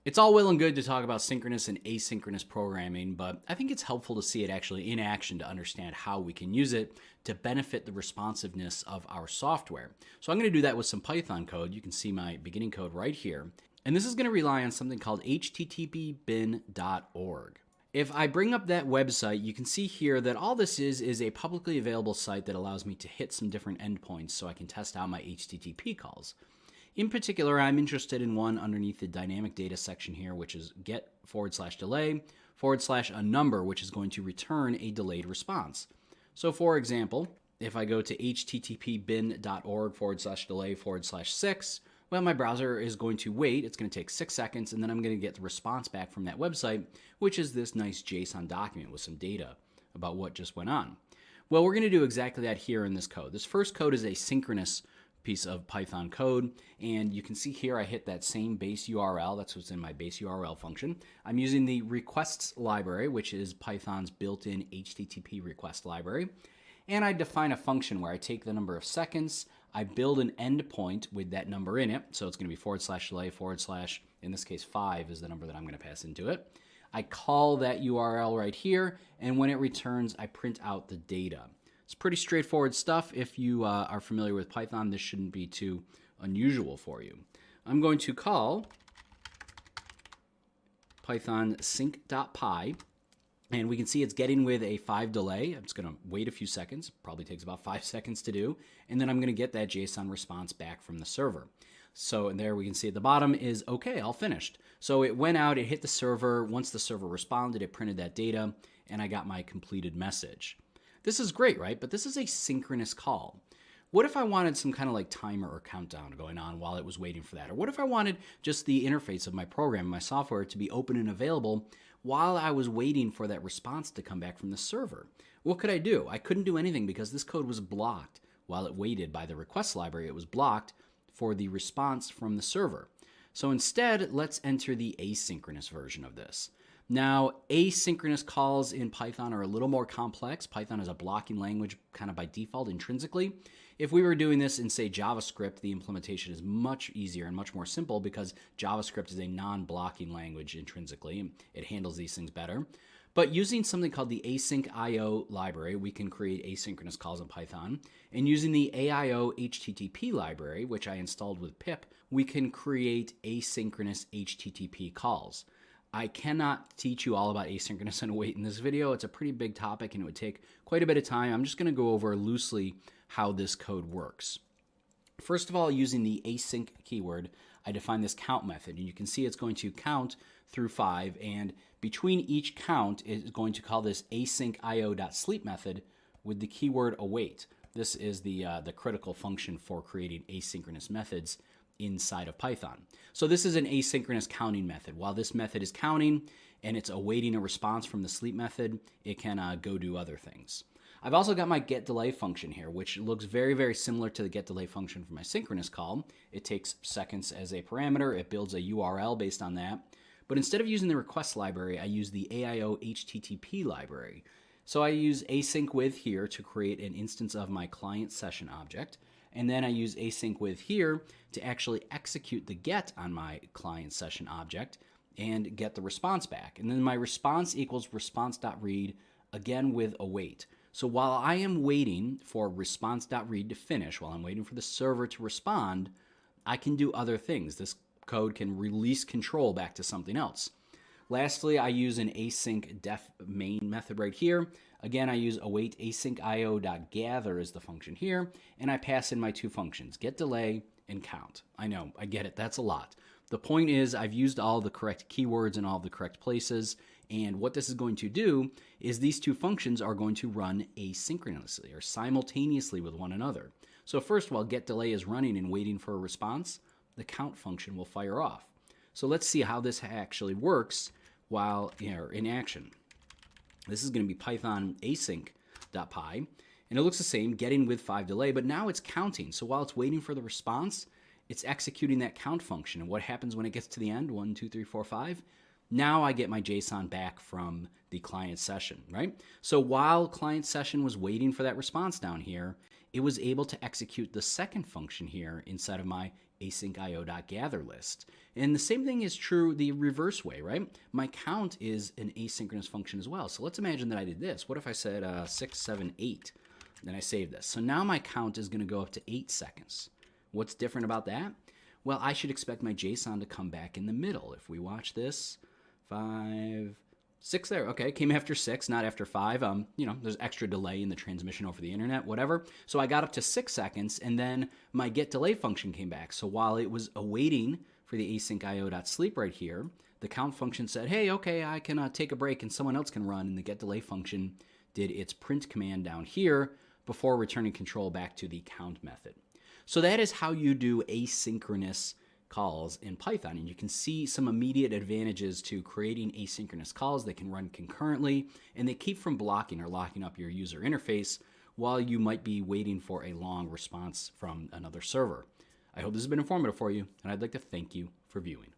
It's all well and good to talk about synchronous and asynchronous programming, but I think it's helpful to see it actually in action to understand how we can use it to benefit the responsiveness of our software. So I'm going to do that with some Python code. You can see my beginning code right here. And this is going to rely on something called httpbin.org. If I bring up that website, you can see here that all this is a publicly available site that allows me to hit some different endpoints so I can test out my HTTP calls. In particular, I'm interested in one underneath the dynamic data section here, which is get/delay/ a number, which is going to return a delayed response. So for example, if I go to httpbin.org/delay/6, well, my browser is going to wait. It's going to take 6 seconds, and then I'm going to get the response back from that website, which is this nice JSON document with some data about what just went on. Well, we're going to do exactly that here in this code. This first code is a synchronous piece of Python code, and you can see here I hit that same base URL. That's what's in my base URL function. I'm using the requests library, which is Python's built-in HTTP request library, and I define a function where I take the number of seconds, I build an endpoint with that number in it, so it's going to be /delay/ in this case 5 is the number that I'm going to pass into it. I call that URL right here, and when it returns, I print out the data. It's pretty straightforward stuff. If you are familiar with Python, this shouldn't be too unusual for you. I'm going to call Python sync.py, and we can see it's getting with a 5 delay. I'm just going to wait a few seconds. Probably takes about 5 seconds to do. And then I'm going to get that JSON response back from the server. So there we can see at the bottom is, okay, all finished. So it went out, it hit the server. Once the server responded, it printed that data, and I got my completed message. This is great, right? But this is a synchronous call. What if I wanted some kind of like timer or countdown going on while it was waiting for that? Or what if I wanted just the interface of my program, my software, to be open and available while I was waiting for that response to come back from the server? What could I do? I couldn't do anything because this code was blocked while it waited by the request library. It was blocked for the response from the server. So instead, let's enter the asynchronous version of this. Now, asynchronous calls in Python are a little more complex. Python is a blocking language kind of by default intrinsically. If we were doing this in, say, JavaScript, the implementation is much easier and much more simple because JavaScript is a non-blocking language intrinsically, and it handles these things better. But using something called the asyncio library, we can create asynchronous calls in Python. And using the AIO HTTP library, which I installed with pip, we can create asynchronous HTTP calls. I cannot teach you all about asynchronous and await in this video. It's a pretty big topic and it would take quite a bit of time. I'm just going to go over loosely how this code works. First of all, using the async keyword, I define this count method, and you can see it's going to count through 5, and between each count it's going to call this asyncio.sleep method with the keyword await. This is the critical function for creating asynchronous methods inside of Python. So this is an asynchronous counting method. While this method is counting and it's awaiting a response from the sleep method, it can go do other things. I've also got my getDelay function here, which looks very, very similar to the getDelay function for my synchronous call. It takes seconds as a parameter. It builds a URL based on that. But instead of using the request library, I use the AIO HTTP library. So I use async with here to create an instance of my client session object. And then I use async with here to actually execute the get on my client session object and get the response back. And then my response equals response.read, again with await. So while I am waiting for response.read to finish, while I'm waiting for the server to respond, I can do other things. This code can release control back to something else. Lastly, I use an async def main method right here. Again, I use await asyncio.gather is the function here, and I pass in my two functions, getDelay and count. I know, I get it, that's a lot. The point is I've used all the correct keywords in all the correct places, and what this is going to do is these two functions are going to run asynchronously or simultaneously with one another. So first, while getDelay is running and waiting for a response, the count function will fire off. So let's see how this actually works while in action. This is going to be Python async.py, and it looks the same, getting with 5 delay, but now it's counting. So while it's waiting for the response, it's executing that count function. And what happens when it gets to the end? 1, 2, 3, 4, 5. Now I get my JSON back from the client session, right? So while client session was waiting for that response down here, it was able to execute the second function here inside of my asyncio.gatherList. And the same thing is true the reverse way, right? My count is an asynchronous function as well. So let's imagine that I did this. What if I said 6, 7, 8? Then I save this. So now my count is going to go up to 8 seconds. What's different about that? Well, I should expect my JSON to come back in the middle. If we watch this, 5, 6 there. Okay, came after 6, not after 5. There's extra delay in the transmission over the internet, whatever. So I got up to 6 seconds, and then my get delay function came back. So while it was awaiting for the asyncio.sleep right here, the count function said, hey, okay, I can take a break and someone else can run, and the get delay function did its print command down here before returning control back to the count method. So that is how you do asynchronous calls in Python. And you can see some immediate advantages to creating asynchronous calls that can run concurrently, and they keep from blocking or locking up your user interface while you might be waiting for a long response from another server. I hope this has been informative for you, and I'd like to thank you for viewing.